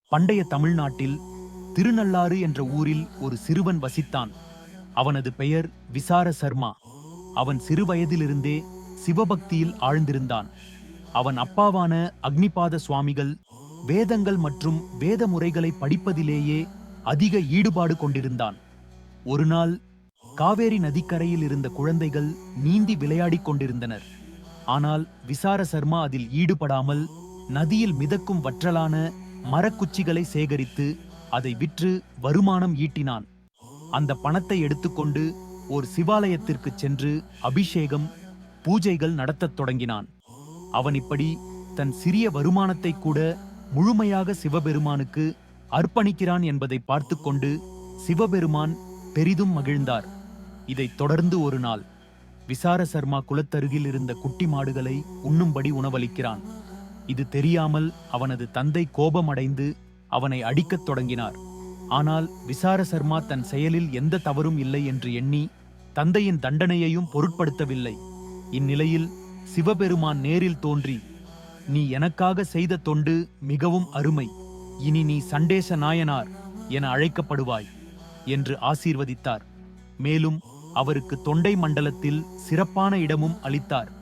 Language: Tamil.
பண்டைய தமிழ்நாட்டில் திருநள்ளாறு என்ற ஊரில் ஒரு சிறுவன் வசித்தான். அவனது பெயர் விசார சர்மா. அவன் சிறுவயதிலிருந்தே சிவபக்தியில் ஆழ்ந்திருந்தான். அவன் அப்பாவான அக்னிபாத சுவாமிகள் வேதங்கள் மற்றும் வேத முறைகளை படிப்பதிலேயே அதிக ஈடுபாடு கொண்டிருந்தான். ஒருநாள் காவேரி நதிக்கரையில் இருந்த குழந்தைகள் நீந்தி விளையாடிக் கொண்டிருந்தனர். ஆனால் விசார சர்மா அதில் ஈடுபடாமல் நதியில் மிதக்கும் வற்றலான மரக்குச்சிகளை சேகரித்து அதை விற்று வருமானம் ஈட்டினான். அந்த பணத்தை எடுத்துக்கொண்டு ஒரு சிவாலயத்திற்கு சென்று அபிஷேகம் பூஜைகள் நடத்தத் தொடங்கினான். அவன் இப்படி தன் சிறிய வருமானத்தை கூட முழுமையாக சிவபெருமானுக்கு அர்ப்பணிக்கிறான் என்பதை பார்த்து கொண்டு சிவபெருமான் பெரிதும் மகிழ்ந்தார். இதைத் தொடர்ந்து ஒரு நாள் விசார சர்மா குலத்தருகில் இருந்த குட்டி மாடுகளை உண்ணும்படி உணவளிக்கிறான். இது தெரியாமல் அவனது தந்தை கோபமடைந்து அவனை அடிக்கத் தொடங்கினார். ஆனால் விசார சர்மா தன் செயலில் எந்த தவறும் இல்லை என்று எண்ணி தந்தையின் தண்டனையையும் பொருட்படுத்தவில்லை. இந்நிலையில் சிவபெருமான் நேரில் தோன்றி, "நீ எனக்காக செய்த தொண்டு மிகவும் அருமை. இனி நீ சண்டேச நாயனார் என அழைக்கப்படுவாய்" என்று ஆசீர்வதித்தார். மேலும் அவருக்கு தொண்டை மண்டலத்தில் சிறப்பான இடமும் அளித்தார்.